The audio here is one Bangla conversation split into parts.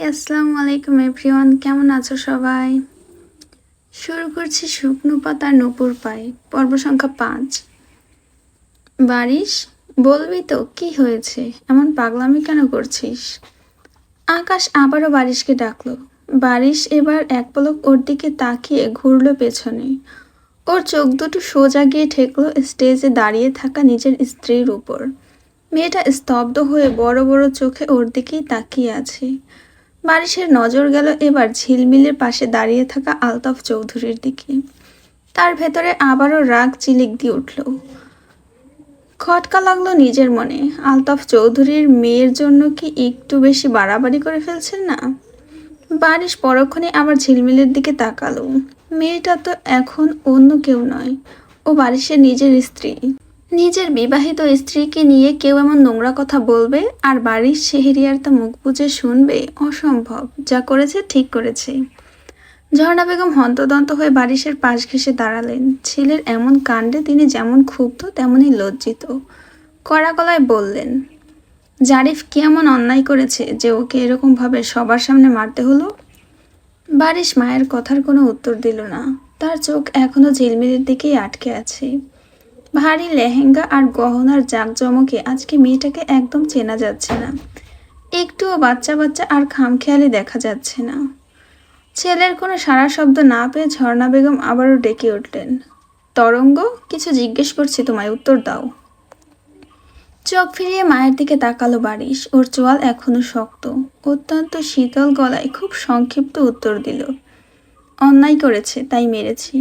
আসসালামু আলাইকুম এভরিওয়ান, কেমন আছো সবাই? শুরু করছি শুকনো পাতার নূপুর পায়ে, পর্ব সংখ্যা 5। বারিশ, বলবি তো কি হয়েছে? এমন পাগলামি কেন করছিস? আকাশ আবারও বারিশকে ডাকলো। বারিশ এবার এক পলক ওর দিকে তাকিয়ে ঘুরল পেছনে। ওর চোখ দুটো সোজা গিয়ে ঠেকলো স্টেজে দাঁড়িয়ে থাকা নিজের স্ত্রীর উপর। মেয়েটা স্তব্ধ হয়ে বড় বড় চোখে ওর দিকেই তাকিয়ে আছে। বারিশের নজর গেল এবার ঝিলমিলের পাশে দাঁড়িয়ে থাকা আলতাফ চৌধুরীর দিকে। তার ভেতরে আবারও রাগ চিলিক দিয়ে উঠল। খটকা লাগলো নিজের মনে, আলতাফ চৌধুরীর মেয়ের জন্য কি একটু বেশি বাড়াবাড়ি করে ফেলছেন না? বারিশ পরক্ষণে আবার ঝিলমিলের দিকে তাকালো। মেয়েটা তো এখন অন্য কেউ নয়, ও বারিশের নিজের স্ত্রী। নিজের বিবাহিত স্ত্রীকে নিয়ে কেউ এমন নোংরা কথা বলবে আর বাড়ির শেহরিয়ার তা মুখ বুজে শুনবে? অসম্ভব। যা করেছে ঠিক করেছে। ঝর্ণা বেগম হন্তদন্ত হয়ে বারিশের পাশ ঘেঁষে দাঁড়ালেন। ছেলের এমন কাণ্ডে তিনি যেমন ক্ষুব্ধ তেমনই লজ্জিত। কড়া গলায় বললেন, জারিফ কি এমন অন্যায় করেছে যে ওকে এরকমভাবে সবার সামনে মারতে হলো? বারিশ মায়ের কথার কোনো উত্তর দিল না। তার চোখ এখনো ঝিলমিলের দিকেই আটকে আছে। ভারী লেহেঙ্গা আর গহনার জাঁকজমকে আজকে মেয়েটাকে একদম চেনা যাচ্ছে না। একটুও বাচ্চা বাচ্চা আর খামখেয়ালি দেখা যাচ্ছে না। ছেলের কোনো সাড়া শব্দ না পেয়ে ঝর্ণা বেগম আবারও ডেকে উঠলেন, তরঙ্গ, কিছু জিজ্ঞেস করছি তোমায়, উত্তর দাও। চোখ ফিরিয়ে মায়ের দিকে তাকালো বারিশ। ওর চোয়াল এখনো শক্ত। অত্যন্ত শীতল গলায় খুব সংক্ষিপ্ত উত্তর দিল, অন্যায় করেছে তাই মেরেছি।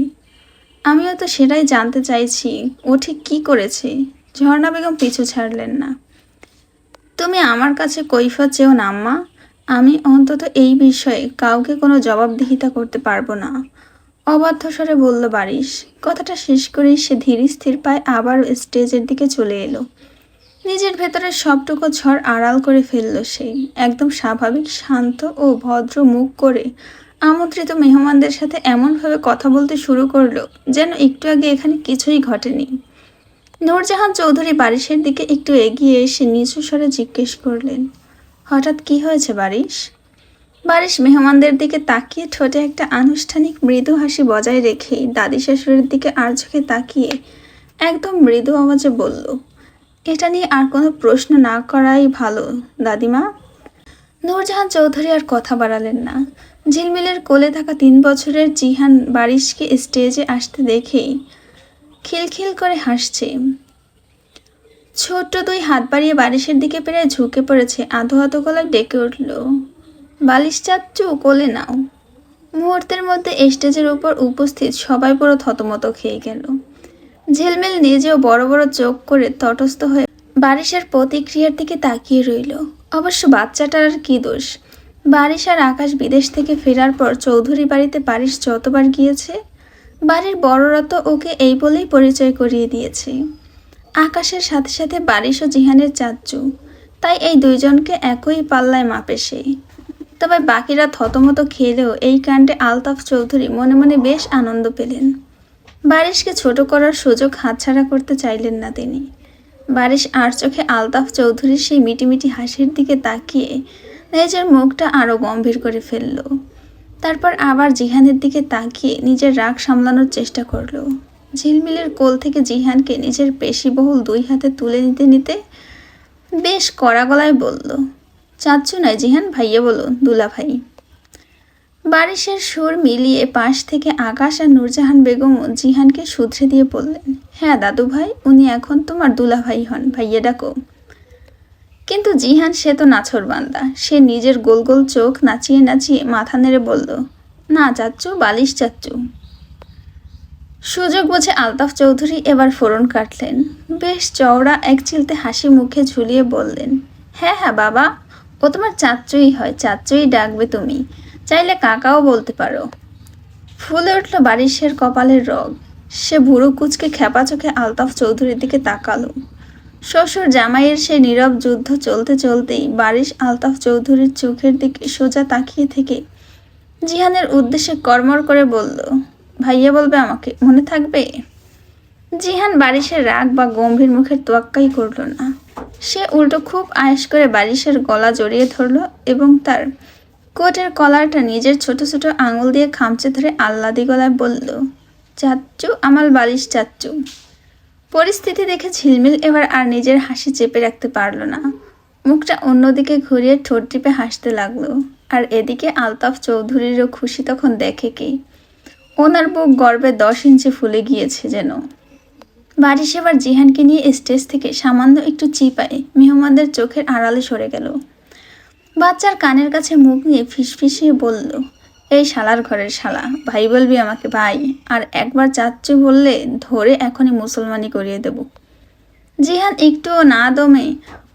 আমিও তো সেটাই জানতে চাইছি, ও ঠিক কী করেছে? ঝর্ণা বেগম পিছু ছাড়লেন না। তুমি আমার কাছে কৈফিয়ত চেও না আম্মা। আমি অন্তত এই বিষয়ে কাউকে কোনো জবাবদিহিতা করতে পারবো না, অবাধ্য স্বরে বলল বারিশ। কথাটা শেষ করেই সে ধীর স্থির পায়ে আবার স্টেজের দিকে চলে এলো। নিজের ভেতরের সবটুকু ঝড় আড়াল করে ফেলল সে। একদম স্বাভাবিক, শান্ত ও ভদ্র মুখ করে আমন্ত্রিত মেহমানদের সাথে এমনভাবে কথা বলতে শুরু করলো যেন একটু আগে এখানে কিছুই ঘটেনি। নূরজাহান চৌধুরী বারিশের দিকে একটু এগিয়ে এসে নিচু স্বরে জিজ্ঞেস করলেন, হঠাৎ কি হয়েছে বারিশ? বারিশ মেহমানদের দিকে তাকিয়ে ঠোঁটে একটা আনুষ্ঠানিক মৃদু হাসি বজায় রেখেই দাদি শাশুড়ির দিকে আর চোখে তাকিয়ে একদম মৃদু আওয়াজে বলল, এটা নিয়ে আর কোনো প্রশ্ন না করাই ভালো দাদিমা। নূরজাহান চৌধুরী আর কথা বাড়ালেন না। ঝিলমিলের কোলে থাকা 3 বছরের জিহান বারিশকে স্টেজে আসতে দেখেই খিলখিল করে হাসছে। ছোট্ট 2 হাত বাড়িয়ে বারিশের দিকে প্রায় ঝুঁকে পড়েছে, আধো আধো গলায় ডেকে উঠল, বালিশ চাচ্চু, কোলে নাও। মুহূর্তের মধ্যে স্টেজের উপর উপস্থিত সবাই পুরো থতমত খেয়ে গেল। ঝিলমিল নিজেও বড় বড় চোখ করে তটস্থ হয়ে বারিশের প্রতিক্রিয়ার দিকে তাকিয়ে রইল। অবশ্য বাচ্চাটার আর কি দোষ? বারিশ আর আকাশ বিদেশ থেকে ফেরার পর চৌধুরী বাড়িতে বারিশ যতবার গিয়েছে, বাড়ির বড়রা তো ওকে এই বলেই পরিচয় করিয়ে দিয়েছে, আকাশের সাথে সাথে বারিশ ও জিহানের চাচ্চু। তাই এই দুইজনকে একই পাল্লায় মাপে সে। তবে বাকিরা থতমত খেলেও এই কাণ্ডে আলতাফ চৌধুরী মনে মনে বেশ আনন্দ পেলেন। বারিশকে ছোট করার সুযোগ হাতছাড়া করতে চাইলেন না তিনি। বারিশ আর চোখে আলতাফ চৌধুরীর সেই মিটিমিটি হাসির দিকে তাকিয়ে নিজের মুখটা আরও গম্ভীর করে ফেলল। তারপর আবার জিহানের দিকে তাকিয়ে নিজের রাগ সামলানোর চেষ্টা করল। ঝিলমিলের কোল থেকে জিহানকে নিজের পেশিবহুল 2 হাতে তুলে নিতে নিতে বেশ কড়া গলায় বলল, চাচ্চু নয় জিহান, ভাইয়া বলো, দুলা ভাই। বারিশের সুর মিলিয়ে পাশ থেকে আকাশ আর নূরজাহান বেগমও জিহানকে শুধরে দিয়ে বললেন, হ্যাঁ দাদু ভাই, উনি এখন তোমার দুলা ভাই হন, ভাইয়া ডাকো। কিন্তু জিহান সে তো নাছোড়বান্দা। সে নিজের গোল গোল চোখ নাচিয়ে নাচিয়ে মাথা নেড়ে বলল, না চাচ্চু, বালিশ চাচ্চু। সুযোগ বুঝে আলতাফ চৌধুরী এবার ফোড়ন কাটলেন। বেশ চওড়া এক চিলতে হাসি মুখে ঝুলিয়ে বললেন, হ্যাঁ হ্যাঁ বাবা, ও তোমার চাচ্চুই হয়, চাচ্চুই ডাকবে তুমি, চাইলে কাকাও বলতে পারো। ফুলে উঠল বারিশের কপালের রগ। সে ভুরু কুচকে খেপা চোখে আলতাফ চৌধুরীর দিকে তাকালো। শ্বশুর জামাইয়ের সেই নীরব যুদ্ধ চলতে চলতেই বারিশ আলতাফ চৌধুরীর চোখের দিকে সোজা তাকিয়ে থেকে জিহানের উদ্দেশ্যে কড়মড় করে বলল, ভাইয়া বলবে আমাকে, মনে থাকবে? জিহান বারিশের রাগ বা গম্ভীর মুখের তোয়াক্কাই করল না। সে উল্টো খুব আয়েশ করে বারিশের গলা জড়িয়ে ধরল এবং তার কোটের কলারটা নিজের ছোট ছোট আঙুল দিয়ে খামচে ধরে আহ্লাদি গলায় বলল, চাচ্চু, আমার বালিশ চাচ্চু। পরিস্থিতি দেখে ঝিলমিল এবার আর নিজের হাসি চেপে রাখতে পারল না। মুখটা অন্যদিকে ঘুরিয়ে ঠোঁট টিপে হাসতে লাগলো। আর এদিকে আলতাফ চৌধুরীরও খুশি তখন দেখে কি, ওনার বুক গর্বে 10 ইঞ্চি ফুলে গিয়েছে যেন। বাড়ি সেবার জিহানকে নিয়ে স্টেজ থেকে সামান্য একটু চিপায় মেহমানদের চোখের আড়ালে সরে গেল। বাচ্চার কানের কাছে মুখ নিয়ে ফিসফিসিয়ে বলল, এই শালার ঘরের শালা, ভাই বলবি আমাকে ভাই, আর একবার চাচ্চু বললে ধরে এখনই মুসলমানি করিয়ে দেব। জিহান একটুও না দমে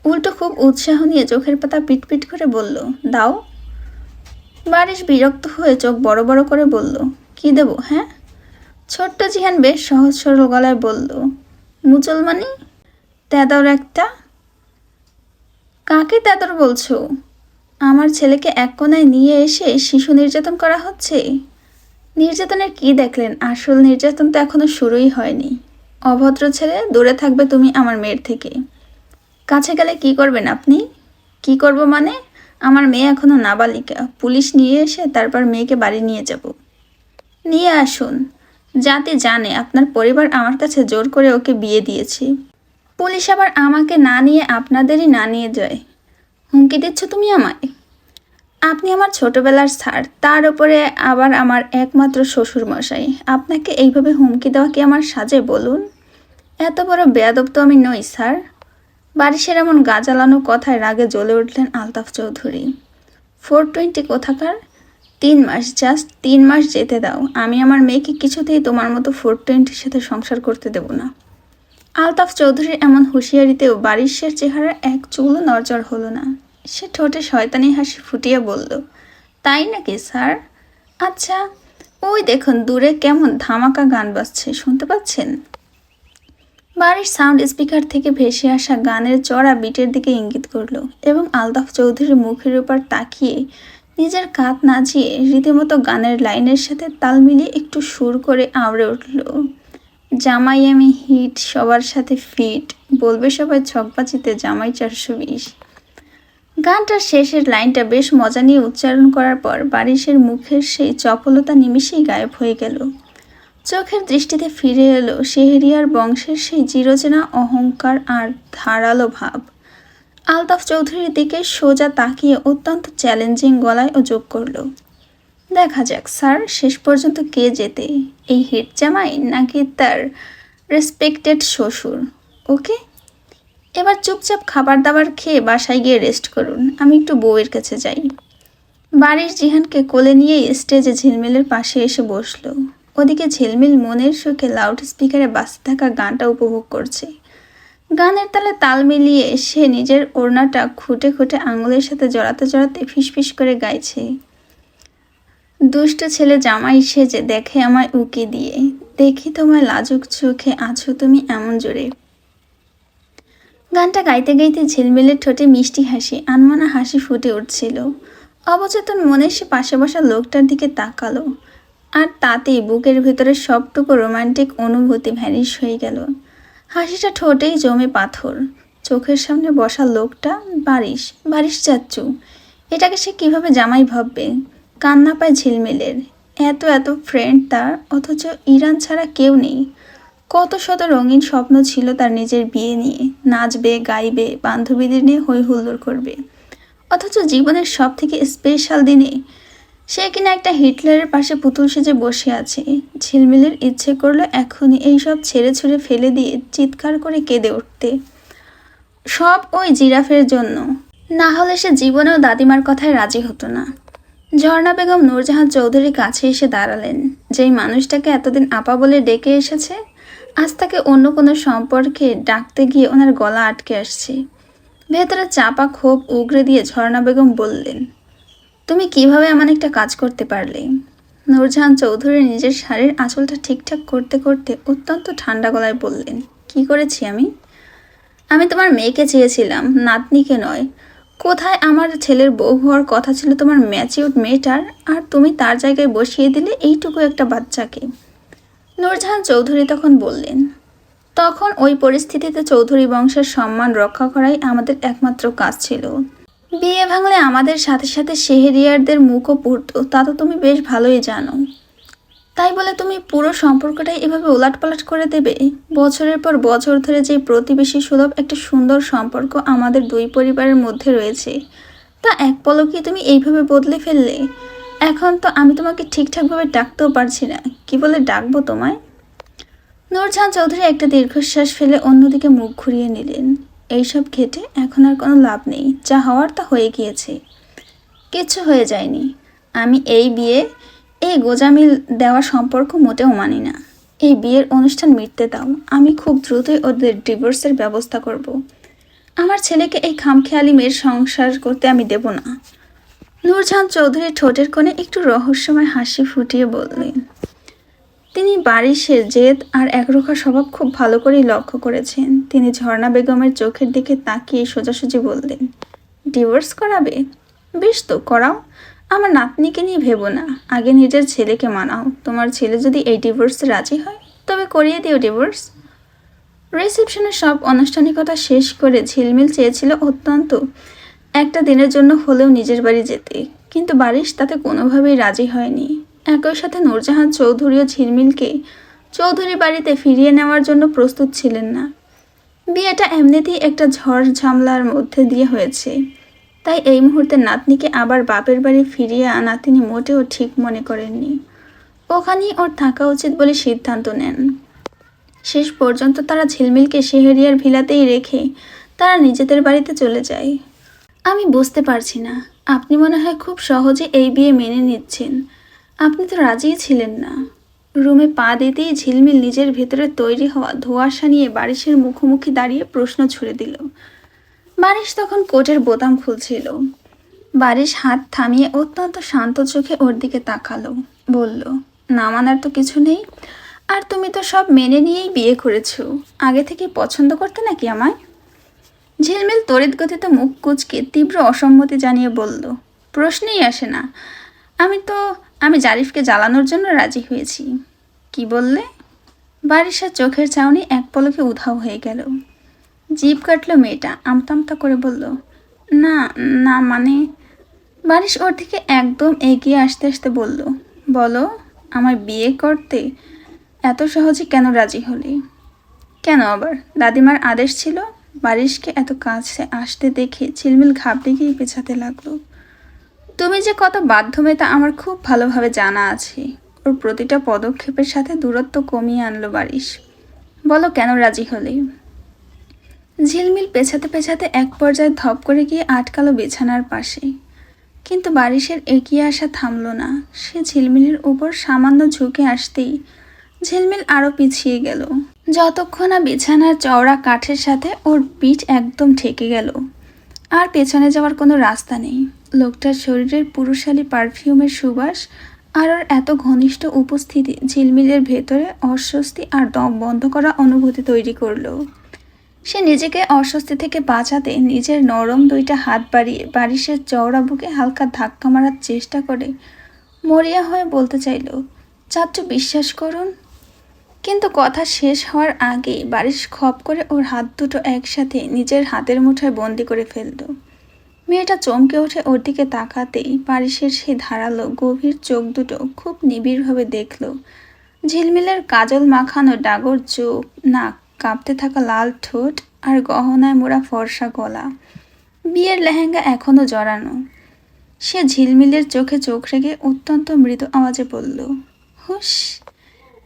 উল্টো খুব উৎসাহ নিয়ে চোখের পাতা পিটপিট করে বলল, দাও। বারিশ বিরক্ত হয়ে চোখ বড় বড় করে বলল, কি দেব? হ্যাঁ? ছোট্ট জিহান বেশ সহজ সরল গলায় বলল, মুসলমানি। তেদর একটা। কাকে তেদর বলছো? আমার ছেলেকে এক কোনায় নিয়ে এসে শিশু নির্যাতন করা হচ্ছে। নির্যাতনের কি দেখলেন? আসল নির্যাতন তো এখনো শুরুই হয়নি। অভদ্র ছেলে, দূরে থাকবে তুমি আমার মেয়ের থেকে। কাছে গেলে কি করবেন আপনি? কি করব মানে? আমার মেয়ে এখনো নাবালিকা, পুলিশ নিয়ে এসে তারপর মেয়েকে বাড়ি নিয়ে যাব। নিয়ে আসুন, যাতে জানে আপনার পরিবার আমার কাছে জোর করে ওকে বিয়ে দিয়েছে। পুলিশ আবার আমাকে না নিয়ে আপনাদেরই না নিয়ে যায়। হুমকি দিচ্ছ তুমি আমায়? আপনি আমার ছোটবেলার স্যার, তার উপরে আবার আমার একমাত্র শ্বশুর মশাই। আপনাকে এইভাবে হুমকি দেওয়া কি আমার সাজে বলুন? এত বড় বেয়াদব তো আমি নই স্যার। বারিশের এমন গাজালানো কথায় রাগে জ্বলে উঠলেন আলতাফ চৌধুরী। 420 কোথাকার? 3 মাস, জাস্ট 3 মাস যেতে দাও। আমি আমার মেয়েকে কিছুতেই তোমার মতো 420-র সাথে সংসার করতে দেব না। আলতাফ চৌধুরীর এমন হুঁশিয়ারিতেও বারিশের চেহারা এক চুলও নড়চড় হলো না। সে ঠোঁটে শয়তানি হাসি ফুটিয়ে বলল, তাই নাকি স্যার? আচ্ছা, ওই দেখুন দূরে কেমন ধামাকা গান বাজছে, শুনতে পাচ্ছেন? বাড়ির সাউন্ড স্পিকার থেকে ভেসে আসা গানের চড়া বিটের দিকে ইঙ্গিত করলো এবং আলতাফ চৌধুরীর মুখের উপর তাকিয়ে নিজের কাঁধ নাচিয়ে রীতিমতো গানের লাইনের সাথে তাল মিলিয়ে একটু সুর করে আওড়ে উঠল, জামাই আমি হিট, সবার সাথে ফিট, বলবে সবাই ছকবাজিতে জামাই 420। গানটার শেষের লাইনটা বেশ মজা নিয়ে উচ্চারণ করার পর বারিশের মুখের সেই চপলতা নিমিষেই গায়েব হয়ে গেল। চোখের দৃষ্টিতে ফিরে এলো শেহরিয়ার বংশের সেই চিরচেনা অহংকার আর ধারালো ভাব। আলতাফ চৌধুরীর দিকে সোজা তাকিয়ে অত্যন্ত চ্যালেঞ্জিং গলায় ও যোগ করল, দেখা যাক স্যার, শেষ পর্যন্ত কে জেতে, এই হিট জামাই নাকি তার রেসপেক্টেড শ্বশুর? ওকে, এবার চুপচাপ খাবার দাবার খেয়ে বাসায় গিয়ে রেস্ট করুন, আমি একটু বউয়ের কাছে যাই। বাড়ির জিহানকে কোলে নিয়ে স্টেজে ঝিলমিলের পাশে এসে বসলো। ওদিকে ঝিলমিল মনের সুখে লাউড স্পিকারে বাজতে থাকা গানটা উপভোগ করছে। গানের তালে তাল মিলিয়ে সে নিজের ওড়নাটা খুঁটে খুঁটে আঙুলের সাথে জড়াতে জড়াতে ফিসফিস করে গাইছে, দুষ্ট ছেলে জামাই সেজে দেখে আমায় উকি দিয়ে, দেখি তোমায় লাজুক চোখে আছো তুমি এমন জোরে। গানটা গাইতে গাইতে ঝিলমিলের ঠোঁটে মিষ্টি হাসি, আনমনা হাসি ফুটে উঠছিল। অবচেতন মনে সে পাশে বসা লোকটার দিকে তাকালো, আর তাতেই বুকের ভেতরে সবটুকু রোমান্টিক অনুভূতি ভ্যানিশ হয়ে গেল। হাসিটা ঠোঁটেই জমে পাথর। চোখের সামনে বসা লোকটা বারিশ চাচ্চু। এটাকে সে কিভাবে জামাই ভাববে? কান্না পায় ঝিলমিলের। এত এত ফ্রেন্ড তার, অথচ ইরান ছাড়া কেউ নেই। কত শত রঙিন স্বপ্ন ছিল তার নিজের বিয়ে নিয়ে, নাচবে, গাইবে, বান্ধবীদের নিয়ে হই হুল্লোড় করবে। অথচ জীবনের সব থেকে স্পেশাল দিনে সে কিনা একটা হিটলারের পাশে পুতুল সেজে বসে আছে। ঝিলমিলের ইচ্ছে করলো এখনই এইসব ছেড়ে ছুড়ে ফেলে দিয়ে চিৎকার করে কেঁদে উঠতে, সব ওই জিরাফের জন্য। না হলে সে জীবনেও দাদিমার কথায় রাজি হতো না। ঝর্ণা বেগম নূরজাহান চৌধুরীর কাছে এসে দাঁড়ালেন। যেই মানুষটাকে এতদিন আপা বলে ডেকে এসেছে, আজ তাকে অন্য কোনো সম্পর্কে ডাকতে গিয়ে ওনার গলা আটকে আসছে। ভেতরে চাপা ক্ষোভ উগরে দিয়ে ঝর্ণা বেগম বললেন, তুমি কিভাবে এমন একটা কাজ করতে পারলে? নূরজাহান চৌধুরী নিজের শাড়ির আঁচলটা ঠিকঠাক করতে করতে অত্যন্ত ঠান্ডা গলায় বললেন, কি করেছি আমি? আমি তোমার মেয়েকে চেয়েছিলাম, নাতনিকে নয়। কোথায় আমার ছেলের বউ হওয়ার কথা ছিল তোমার ম্যাচিউড মেয়েটার, আর তুমি তার জায়গায় বসিয়ে দিলে এইটুকু একটা বাচ্চাকে। নূরজাহান চৌধুরী তখন বললেন, তখন ওই পরিস্থিতিতে চৌধুরী বংশের সম্মান রক্ষা করাই আমাদের একমাত্র কাজ ছিল। বিয়ে ভাঙলে আমাদের সাথে সাথে শেহরিয়ারদের মুখও পুড়তো, তা তো তুমি বেশ ভালোই জানো। তাই বলে তুমি পুরো সম্পর্কটাই এভাবে ওলটপালট করে দেবে? বছরের পর বছর ধরে যে প্রতিবেশী সুলভ একটা সুন্দর সম্পর্ক আমাদের দুই পরিবারের মধ্যে রয়েছে, তা এক পলকে তুমি এইভাবে বদলে ফেললে। এখন তো আমি তোমাকে ঠিকঠাকভাবে ডাকতেও পারছি না, কি বলে ডাকবো তোমায়? নূরজাহান চৌধুরী একটা দীর্ঘশ্বাস ফেলে অন্যদিকে মুখ ঘুরিয়ে নিলেন। এইসব ঘেটে এখন আর কোনো লাভ নেই, যা হওয়ার তা হয়ে গিয়েছে। কিচ্ছু হয়ে যায়নি। আমি এই গোজামিল দেওয়া সম্পর্ক মোটেও মানি না। এই বিয়ের অনুষ্ঠান মিটতে দাও, আমি খুব দ্রুতই ওদের ডিভোর্সের ব্যবস্থা করব। আমার ছেলেকে এই খামখেয়ালি মেয়ের সংসার করতে আমি দেব না। নূরজাহান চৌধুরী ঠোঁটের কোণে একটু রহস্যময় হাসি ফুটিয়ে বললেন। তিনি বারিশের জেদ আর একরোখা স্বভাব খুব ভালো করেই লক্ষ্য করেছেন। তিনি ঝর্ণা বেগমের চোখের দিকে তাকিয়ে সোজাসুজি বললেন, ডিভোর্স করাবে? বেশ তো, করাও। আমার নাতনিকে নিয়ে ভেবো না, আগে নিজের ছেলেকে মানাও। তোমার ছেলে যদি এই ডিভোর্সে রাজি হয় তবে করিয়ে দিও ডিভোর্স। রিসেপশনের সব আনুষ্ঠানিকতা শেষ করে ঝিলমিল চেয়েছিল অত্যন্ত একটা দিনের জন্য হলেও নিজের বাড়ি যেতে, কিন্তু বারিশ তাতে কোনোভাবেই রাজি হয়নি। একই সাথে নূরজাহান চৌধুরীও ঝিলমিলকে চৌধুরী বাড়িতে ফিরিয়ে নেওয়ার জন্য প্রস্তুত ছিলেন না। বিয়েটা এমনিতেই একটা ঝড় ঝামলার মধ্যে দিয়ে হয়েছে, তাই এই মুহূর্তে নাতনিকে আবার বাপের বাড়ি ফিরিয়ে আনা তিনি মোটেও ঠিক মনে করেননি। ওখানেই ওর থাকা উচিত বলে সিদ্ধান্ত নেন। শেষ পর্যন্ত তারা ঝিলমিলকে শেহরিয়ার ভিলাতেই রেখে তারা নিজেদের বাড়িতে চলে যায়। আমি বুঝতে পারছি না, আপনি মনে হয় খুব সহজে এই বিয়ে মেনে নিচ্ছেন। আপনি তো রাজিই ছিলেন না। রুমে পা দিতেই ঝিলমিল নিজের ভেতরে তৈরি হওয়া ধোঁয়াশা নিয়ে বারিশের মুখোমুখি দাঁড়িয়ে প্রশ্ন ছুড়ে দিল। বারিশ তখন কোটের বোতাম খুলছিল। বারিশ হাত থামিয়ে অত্যন্ত শান্ত চোখে ওর দিকে তাকালো, বলল, না মানার তো কিছু নেই। আর তুমি তো সব মেনে নিয়েই বিয়ে করেছো। আগে থেকে পছন্দ করতে নাকি আমায়? ঝিলমিল তড়িৎ গতিতে মুখ কুঁচকে তীব্র অসম্মতি জানিয়ে বলল, প্রশ্নেই আসে না। আমি জারিফকে জ্বালানোর জন্য রাজি হয়েছি। কি বললে? বারিশের চোখের চাউনি এক পলকে উধাও হয়ে গেল। জিভ কাটল মেয়েটা, আমতা আমতা করে বলল, না না মানে। বারিশ ওর দিকে একদম এগিয়ে আসতে আসতে বলল, বলো, আমার বিয়ে করতে এত সহজে কেন রাজি হলে? কেন আবার? দাদিমার আদেশ ছিল। বারিশকে এত কাছে আসতে দেখে ঝিলমিল ঘাবড়ে গিয়ে পেছাতে লাগলো। তুমি যে কত বাধ্য মেয়ে তা আমার খুব ভালোভাবে জানা আছে। ওর প্রতিটা পদক্ষেপের সাথে দূরত্ব কমিয়ে আনলো বারিশ। বলো, কেন রাজি হলে? ঝিলমিল পেছাতে পেছাতে এক পর্যায়ে ধপ করে গিয়ে আটকালো বিছানার পাশে। কিন্তু বারিশের এগিয়ে আসা থামল না। সে ঝিলমিলের উপর সামান্য ঝুঁকে আসতেই ঝিলমিল আরও পিছিয়ে গেল, যতক্ষণ না বিছানার চওড়া কাঠের সাথে ওর পিঠ একদম ঠেকে গেল। আর পেছনে যাওয়ার কোনো রাস্তা নেই। লোকটার শরীরের পুরুষালী পারফিউমের সুবাস আর ওর এত ঘনিষ্ঠ উপস্থিতি ঝিলমিলের ভেতরে অস্বস্তি আর দম বন্ধ করা অনুভূতি তৈরি করলো। সে নিজেকে অস্বস্তি থেকে বাঁচাতে নিজের নরম দুইটা হাত বাড়িয়ে বারিশের চওড়া বুকে হালকা ধাক্কা মারার চেষ্টা করে মরিয়া হয়ে বলতে চাইল, চাচ্চু বিশ্বাস করুন। কিন্তু কথা শেষ হওয়ার আগেই বারিশ খপ করে ওর হাত দুটো একসাথে নিজের হাতের মুঠোয় বন্দি করে ফেলল। মেয়েটা চমকে উঠে ওর দিকে তাকাতেই বারিশের সেই ধারালো গভীর চোখ দুটো খুব নিবিড়ভাবে দেখল ঝিলমিলের কাজল মাখানো ডাগর চোখ, নাক, কাঁপতে থাকা লাল ঠোঁট আর গহনায় মোড়া ফর্সা গলা। বিয়ের লেহেঙ্গা এখনো জড়ানো। সে ঝিলমিলের চোখে চোখ রেখে অত্যন্ত মৃদু আওয়াজে বলল, হুশ,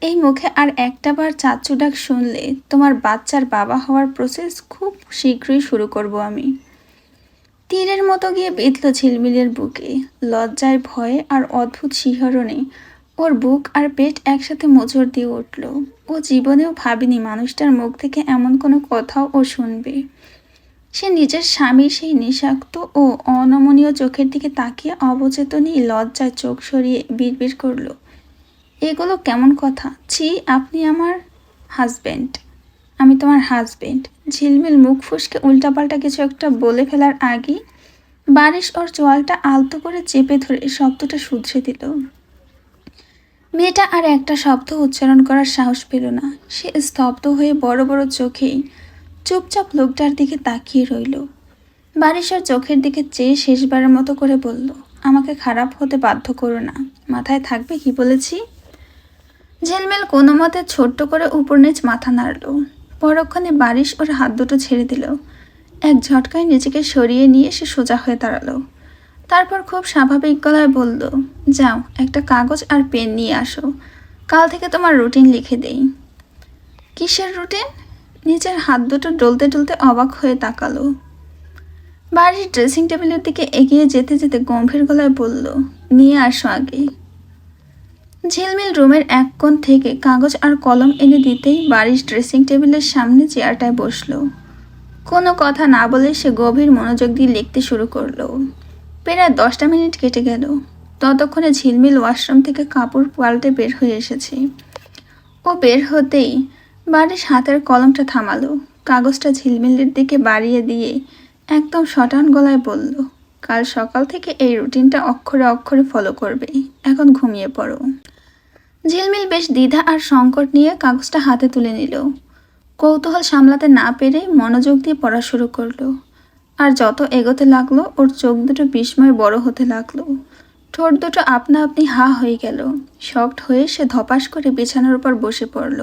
এই মুখে আর একটা বার চাচ্চু ডাক শুনলে তোমার বাচ্চার বাবা হওয়ার প্রসেস খুব শীঘ্রই শুরু করব আমি। তীরের মতো গিয়ে বিঁধল ঝিলমিলের বুকে। লজ্জায়, ভয়ে আর অদ্ভুত শিহরণে ওর বুক আর পেট একসাথে মোচড় দিয়ে উঠল। ও জীবনেও ভাবেনি মানুষটার মুখ থেকে এমন কোনো কথাও ও শুনবে। সে নিজের স্বামীর সেই নিঃস্বার্থ ও অনমনীয় চোখের দিকে তাকিয়ে অবচেতনই লজ্জায় চোখ সরিয়ে বিড়বিড় করল, এগুলো কেমন কথা? ছি, আপনি আমার হাজব্যান্ড। আমি তোমার হাজব্যান্ড। ঝিলমিল মুখ ফুসকে উল্টাপাল্টা কিছু একটা বলে ফেলার আগেই বারিশ ওর চোয়ালটা আলতো করে চেপে ধরে শব্দটা শুধরে দিল। মেয়েটা আর একটা শব্দ উচ্চারণ করার সাহস পেল না। সে স্তব্ধ হয়ে বড় বড় চোখেই চুপচাপ লোকটার দিকে তাকিয়ে রইল। বারিশের চোখের দিকে চেয়ে শেষবারের মতো করে বলল, আমাকে খারাপ হতে বাধ্য করো না। মাথায় থাকবে কি বলেছি? ঝিলমিল কোনো মতে ছোট্ট করে উপর নিচ মাথা নাড়ল। পরক্ষণে বারিশ ওর হাত দুটো ছেড়ে দিল। এক ঝটকায় নিজেকে সরিয়ে নিয়ে সে সোজা হয়ে দাঁড়ালো। তারপর খুব স্বাভাবিক গলায় বলল, যাও একটা কাগজ আর পেন নিয়ে আসো, কাল থেকে তোমার রুটিন লিখে দেই। কিসের রুটিন? নিজের হাত দুটো ডলতে ডলতে অবাক হয়ে তাকালো। বাড়ির ড্রেসিং টেবিলের দিকে এগিয়ে যেতে যেতে গম্ভীর গলায় বলল, নিয়ে আসো আগে। ঝিলমিল রুমের এক কোণ থেকে কাগজ আর কলম এনে দিতেই বাড়ির ড্রেসিং টেবিলের সামনে চেয়ারটায় বসলো। কোনো কথা না বলে সে গভীর মনোযোগ দিয়ে লিখতে শুরু করলো। প্রায় 10টা মিনিট কেটে গেল। ততক্ষণে ঝিলমিল ওয়াশরুম থেকে কাপড় পাল্টে বের হয়ে এসেছে। ও বের হতেই বারিশ হাতের কলমটা থামালো, কাগজটা ঝিলমিলের দিকে বাড়িয়ে দিয়ে একদম শটান গলায় বলল, কাল সকাল থেকে এই রুটিনটা অক্ষরে অক্ষরে ফলো করবে, এখন ঘুমিয়ে পড়ো। ঝিলমিল বেশ দ্বিধা আর সংকট নিয়ে কাগজটা হাতে তুলে নিল। কৌতূহল সামলাতে না পেরে মনোযোগ দিয়ে পড়া শুরু করলো। আর যত এগোতে লাগলো ওর চোখ দুটো বিস্ময় বড় হতে লাগলো। ঠোঁট দুটো আপনা আপনি হা হয়ে গেল। শকড হয়ে সে ধপাস করে বিছানার উপর বসে পড়ল।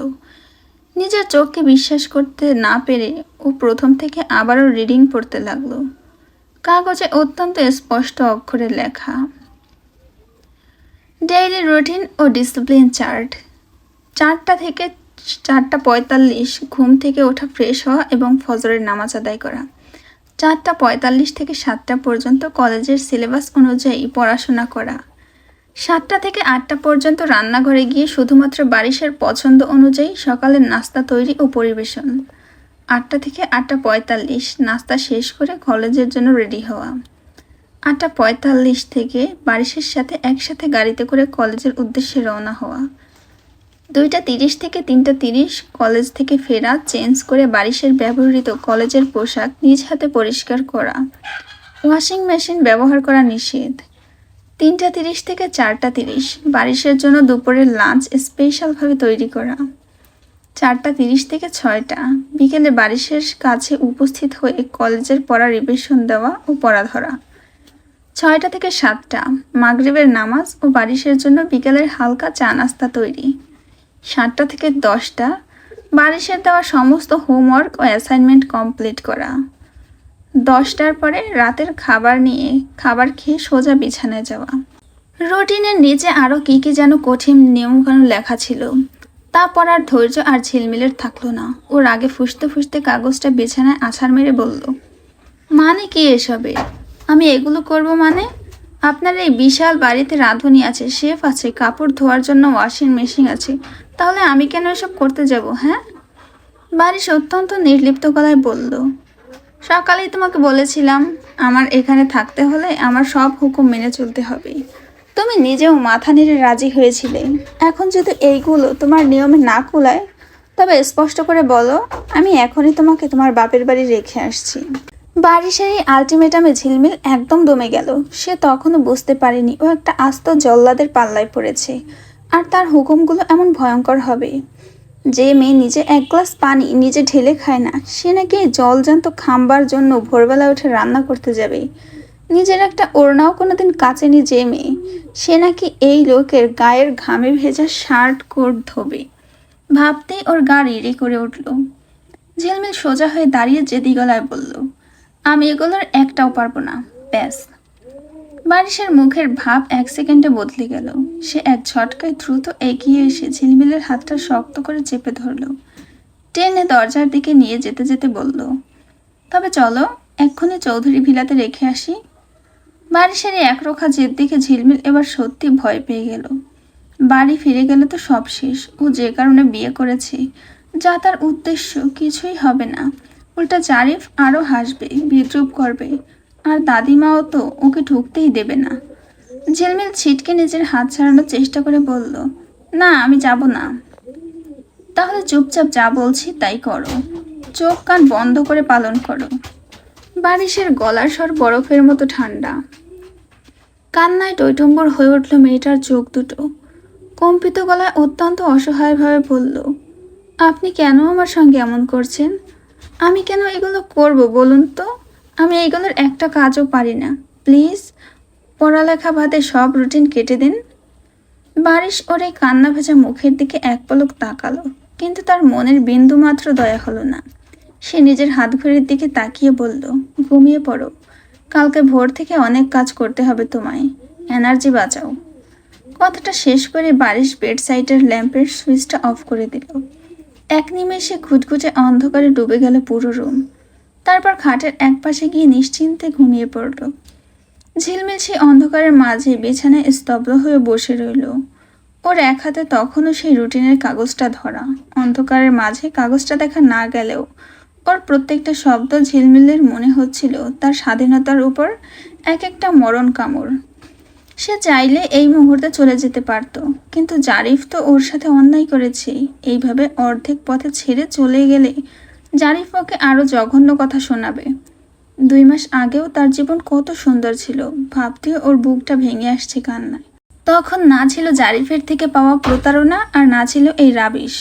নিজের চোখকে বিশ্বাস করতে না পেরে ও প্রথম থেকে আবারও রিডিং পড়তে লাগলো। কাগজে অত্যন্ত স্পষ্ট অক্ষরে লেখা, ডেইলি রুটিন ও ডিসিপ্লিন চার্ট। 4টা থেকে 4:45 ঘুম থেকে ওঠা, ফ্রেশ হওয়া এবং ফজরের নামাজ আদায় করা। 4:45 থেকে 7টা পর্যন্ত কলেজের সিলেবাস অনুযায়ী পড়াশোনা করা। 7টা থেকে 8টা পর্যন্ত রান্নাঘরে গিয়ে শুধুমাত্র বারিশের পছন্দ অনুযায়ী সকালের নাস্তা তৈরি ও পরিবেশন। 8টা থেকে 8:45 নাস্তা শেষ করে কলেজের জন্য রেডি হওয়া। 8:45 থেকে বারিশের সাথে একসাথে গাড়িতে করে কলেজের উদ্দেশ্যে রওনা হওয়া। 2:30 থেকে 3:30 কলেজ থেকে ফেরা, চেঞ্জ করে বারিশের ব্যবহৃত কলেজের পোশাক নিজ হাতে পরিষ্কার করা। ওয়াশিং মেশিন ব্যবহার করা নিষেধ। 3:30 থেকে 4:30 বারিশের জন্য দুপুরের লাঞ্চ স্পেশালভাবে তৈরি করা। 4:30 থেকে 6টা বিকেলে বারিশের কাছে উপস্থিত হয়ে কলেজের পড়া রিভিশন দেওয়া ও পড়া ধরা। 6টা থেকে 7টা মাগরিবের নামাজ ও বারিশের জন্য বিকেলের হালকা চা নাস্তা তৈরি। 7টা থেকে 10টা বারিশের দেওয়া সমস্ত হোমওয়ার্ক ও অ্যাসাইনমেন্ট কমপ্লিট করা। 10টার পরে রাতের খাবার খেয়ে সোজা বিছানায় যাওয়া। রুটিনের নিচে আরও কী কী যেন কঠিন নিয়মকানুন লেখা ছিল, তা পড়ার ধৈর্য আর ঝিলমিলের থাকলো না। ওর আগে ফুসতে ফুসতে কাগজটা বিছানায় আছাড় মেরে বলল, মানে কি এসবে? আমি এগুলো করব মানে? আপনার এই বিশাল বাড়িতে রাঁধুনি আছে, শেফ আছে, কাপড় ধোয়ার জন্য ওয়াশিং মেশিন আছে, তাহলে আমি কেন এসব করতে যাব? হ্যাঁ? বারিশ অত্যন্ত নির্লিপ্ত গলায় বলল, সকালেই তোমাকে বলেছিলাম আমার এখানে থাকতে হলে আমার সব হুকুম মেনে চলতে হবে। তুমি নিজেও মাথা নেড়ে রাজি হয়েছিলে। এখন যদি এইগুলো তোমার নিয়মে না কুলায় তবে স্পষ্ট করে বলো, আমি এখনই তোমাকে তোমার বাপের বাড়ি রেখে আসছি। বারিশের এই আলটিমেটামে ঝিলমিল একদম দমে গেল। সে তখনও বুঝতে পারেনি ও একটা আস্ত জল্লাদের পাল্লায় পড়েছে, আর তার হুকুমগুলো এমন ভয়ঙ্কর হবে। যে মেয়ে নিজে এক গ্লাস পানি নিজে ঢেলে খায় না, সে নাকি জলজান্ত খাম্বার জন্য ভোরবেলা উঠে রান্না করতে যাবে। নিজের একটা ওড়নাও কোনোদিন কাচেনি যে মেয়ে, সে নাকি এই লোকের গায়ের ঘামে ভেজা শার্ট কোট ধোবে। ভাবতেই ওর গা রিরি করে উঠল। ঝিলমিল সোজা হয়ে দাঁড়িয়ে জেদি গলায় বলল, আমি এগুলোর একটাও পারবো না, ব্যাস। বারিশের মুখের ভাব 1 সেকেন্ডে বদলে গেল। সে এক ঝটকায় দ্রুত এগিয়ে এসে ঝিলমিলের হাতটা শক্ত করে চেপে ধরল। টেনে দরজার দিকে নিয়ে যেতে যেতে বলল, তবে চলো এক্ষুনি চৌধুরী ভিলাতে রেখে আসি। বারিশের এই একরোখা জেদ দেখে ঝিলমিল এবার সত্যি ভয় পেয়ে গেল। বাড়ি ফিরে গেলে তো সব শেষ। ও যে কারণে বিয়ে করেছে, যা তার উদ্দেশ্য, কিছুই হবে না। উল্টা জারিফ আরও হাসবে, বিদ্রুপ করবে, আর দাদিমাও তো ওকে ঢুকতেই দেবে না। ঝিলমিল ছিটকে নিজের হাত ছাড়ানোর চেষ্টা করে বলল, না আমি যাব না। তাহলে চুপচাপ যা বলছি তাই করো, চোখ কান বন্ধ করে পালন করো। বারিশের গলার স্বর বরফের মতো ঠান্ডা। কান্নায় টইটুম্বর হয়ে উঠল মেয়েটার চোখ দুটো। কম্পিত গলায় অত্যন্ত অসহায়ভাবে বলল, আপনি কেন আমার সঙ্গে এমন করছেন? আমি কেন এগুলো করব বলুন তো? আমি এইগুলোর একটা কাজও পারি না। প্লিজ পড়ালেখা বাদে সব রুটিন কেটে দিন। বারিশ ওর এই কান্না ভেজা মুখের দিকে এক পলক তাকালো, কিন্তু তার মনের বিন্দুমাত্র দয়া হলো না। সে নিজের হাত ঘড়ির দিকে তাকিয়ে বলল, ঘুমিয়ে পড়ো, কালকে ভোর থেকে অনেক কাজ করতে হবে তোমায়, এনার্জি বাঁচাও। কথাটা শেষ করে বারিশ বেড সাইডের ল্যাম্পের সুইচটা অফ করে দিল। এক নিমেষে ঘুটঘুটে অন্ধকারে ডুবে গেল পুরো রুম। তারপর খাটের এক পাশে গিয়ে নিশ্চিন্তে ঘুমিয়ে পড়ল। ঝিলমিল সেই অন্ধকারের মাঝে বিছানায় স্তব্ধ হয়ে বসে রইল। ওর এক হাতে তখনও সেই রুটিনের কাগজটা ধরা। অন্ধকারের মাঝে কাগজটা দেখা না গেলেও ওর প্রত্যেকটা শব্দ ঝিলমিলের মনে হচ্ছিল তার স্বাধীনতার উপর এক একটা মরণ কামড়। সে চাইলে এই মুহূর্তে চলে যেতে পারত, কিন্তু জারিফ তো ওর সাথে অন্যায় করেছে। এইভাবে অর্ধেক পথে ছেড়ে চলে গেলে জারিফ ওকে আরো জঘন্য কথা শোনাবে। 2 মাস আগেও তার জীবন কত সুন্দর ছিল, ভাবতেও ওর বুকটা ভেঙে আসছে কান্নায়। তখন না ছিল জারিফের থেকে পাওয়া প্রতারণা, আর না ছিল এই রাবিশ।